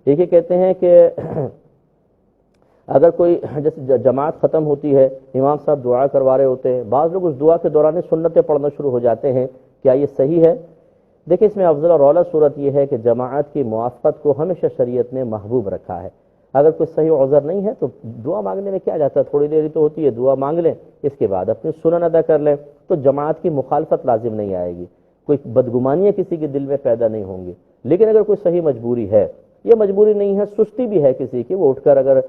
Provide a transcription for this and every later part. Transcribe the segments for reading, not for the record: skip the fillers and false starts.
یہ کہتے ہیں کہ اگر کوئی جیسے جماعت ختم ہوتی ہے، امام صاحب دعا کروا رہے ہوتے ہیں، بعض لوگ اس دعا کے دوران سنتیں پڑھنا شروع ہو جاتے ہیں، کیا یہ صحیح ہے؟ دیکھیں، اس میں افضل اور اعلیٰ صورت یہ ہے کہ جماعت کی موافقت کو ہمیشہ شریعت نے محبوب رکھا ہے۔ اگر کوئی صحیح عذر نہیں ہے تو دعا مانگنے میں کیا جاتا ہے، تھوڑی دیر ہی تو ہوتی ہے، دعا مانگ لیں، اس کے بعد اپنی سنن ادا کر لیں، تو جماعت کی مخالفت لازم نہیں آئے گی، کوئی بدگمانیاں کسی کے دل میں پیدا نہیں ہوں گی۔ لیکن اگر کوئی صحیح مجبوری ہے، یہ مجبوری نہیں ہے، سستی بھی ہے کسی کی، وہ اٹھ کر اگر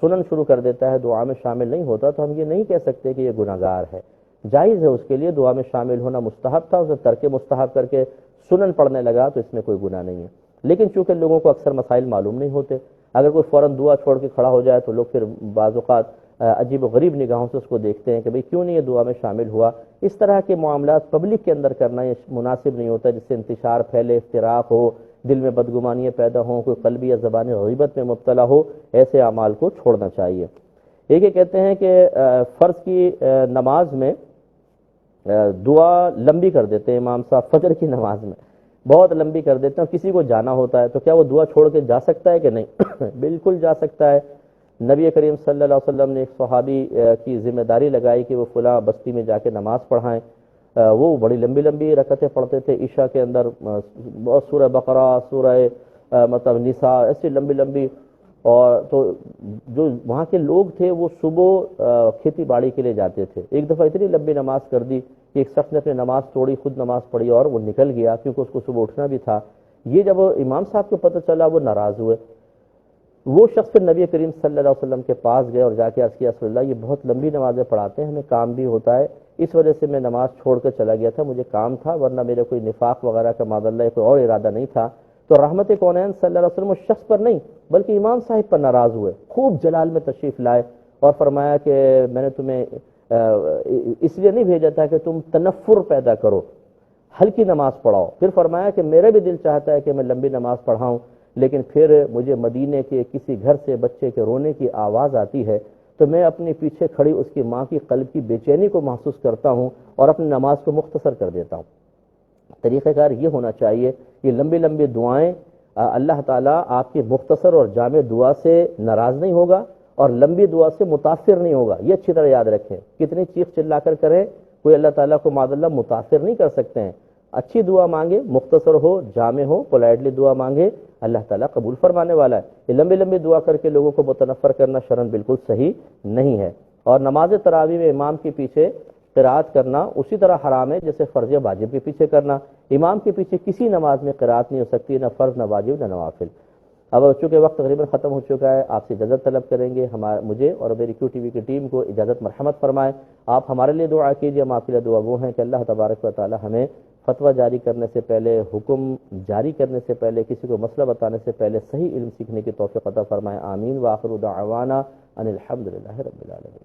سنن شروع کر دیتا ہے، دعا میں شامل نہیں ہوتا، تو ہم یہ نہیں کہہ سکتے کہ یہ گناہگار ہے۔ جائز ہے اس کے لیے، دعا میں شامل ہونا مستحب تھا، اسے ترک مستحب کر کے سنن پڑھنے لگا تو اس میں کوئی گناہ نہیں ہے۔ لیکن چونکہ لوگوں کو اکثر مسائل معلوم نہیں ہوتے، اگر کوئی فوراً دعا چھوڑ کے کھڑا ہو جائے تو لوگ پھر بعض اوقات عجیب و غریب نگاہوں سے اس کو دیکھتے ہیں کہ بھئی کیوں نہیں یہ دعا میں شامل ہوا۔ اس طرح کے معاملات پبلک کے اندر کرنا یہ مناسب نہیں ہوتا، جس سے انتشار پھیلے، افتراق ہو، دل میں بدگمانیاں پیدا ہوں، کوئی قلبی یا زبانی غیبت میں مبتلا ہو، ایسے اعمال کو چھوڑنا چاہیے۔ ایک یہ کہتے ہیں کہ فرض کی نماز میں دعا لمبی کر دیتے ہیں امام صاحب، فجر کی نماز میں بہت لمبی کر دیتے ہیں، اور کسی کو جانا ہوتا ہے تو کیا وہ دعا چھوڑ کے جا سکتا ہے کہ نہیں؟ بالکل جا سکتا ہے۔ نبی کریم صلی اللہ علیہ وسلم نے ایک صحابی کی ذمہ داری لگائی کہ وہ فلاں بستی میں جا کے نماز پڑھائیں، وہ بڑی لمبی لمبی رکعتیں پڑھتے تھے عشاء کے اندر، بہت سورہ بقرہ، سورہ مطلب نساء، ایسی لمبی لمبی، اور تو جو وہاں کے لوگ تھے وہ صبح کھیتی باڑی کے لیے جاتے تھے، ایک دفعہ اتنی لمبی نماز کر دی کہ ایک شخص نے اپنی نماز توڑی، خود نماز پڑھی اور وہ نکل گیا، کیونکہ اس کو صبح اٹھنا بھی تھا۔ یہ جب امام صاحب کو پتہ چلا، وہ ناراض ہوئے، وہ شخص پھر نبی کریم صلی اللہ علیہ وسلم کے پاس گئے اور جا کے عرض کیا، رسول اللہ یہ بہت لمبی نمازیں پڑھاتے ہیں، ہمیں کام بھی ہوتا ہے، اس وجہ سے میں نماز چھوڑ کر چلا گیا تھا، مجھے کام تھا، ورنہ میرے کوئی نفاق وغیرہ کا معاذ اللہ کوئی اور ارادہ نہیں تھا۔ تو رحمت کونین صلی اللہ علیہ وسلم اس شخص پر نہیں بلکہ امام صاحب پر ناراض ہوئے، خوب جلال میں تشریف لائے اور فرمایا کہ میں نے تمہیں اس لیے نہیں بھیجا تھا کہ تم تنفر پیدا کرو، ہلکی نماز پڑھاؤ۔ پھر فرمایا کہ میرا بھی دل چاہتا ہے کہ میں لمبی نماز پڑھاؤں، لیکن پھر مجھے مدینے کے کسی گھر سے بچے کے رونے کی آواز آتی ہے تو میں اپنی پیچھے کھڑی اس کی ماں کی قلب کی بے چینی کو محسوس کرتا ہوں اور اپنی نماز کو مختصر کر دیتا ہوں۔ طریقہ کار یہ ہونا چاہیے، یہ لمبی لمبی دعائیں، اللہ تعالیٰ آپ کی مختصر اور جامع دعا سے ناراض نہیں ہوگا اور لمبی دعا سے متاثر نہیں ہوگا، یہ اچھی طرح یاد رکھیں۔ کتنی چیخ چلا کر کریں، کوئی اللہ تعالیٰ کو معاذ اللہ متاثر نہیں کر سکتے ہیں۔ اچھی دعا مانگے، مختصر ہو، جامع ہو، پولائٹلی دعا مانگے، اللہ تعالیٰ قبول فرمانے والا ہے۔ یہ لمبی لمبی دعا کر کے لوگوں کو متنفر کرنا شرعاً بالکل صحیح نہیں ہے۔ اور نماز تراویح میں امام کے پیچھے قرات کرنا اسی طرح حرام ہے جیسے فرض یا واجب کے پیچھے کرنا۔ امام کے پیچھے کسی نماز میں قرات نہیں ہو سکتی، نہ فرض، نہ واجب، نہ نوافل۔ اب چونکہ وقت تقریباً ختم ہو چکا ہے، آپ سے اجازت طلب کریں گے، مجھے اور میری کیو ٹی وی کی ٹیم کو اجازت مرحمت فرمائیں۔ آپ ہمارے لیے دعا کیجیے، ہم آپ کے لیے دعا گو ہیں کہ اللہ تبارک و تعالی ہمیں فتویٰ جاری کرنے سے پہلے، حکم جاری کرنے سے پہلے، کسی کو مسئلہ بتانے سے پہلے صحیح علم سیکھنے کی توفیق عطا فرمائے۔ آمین۔ وآخر دعوانا ان الحمد للہ رب العالمین۔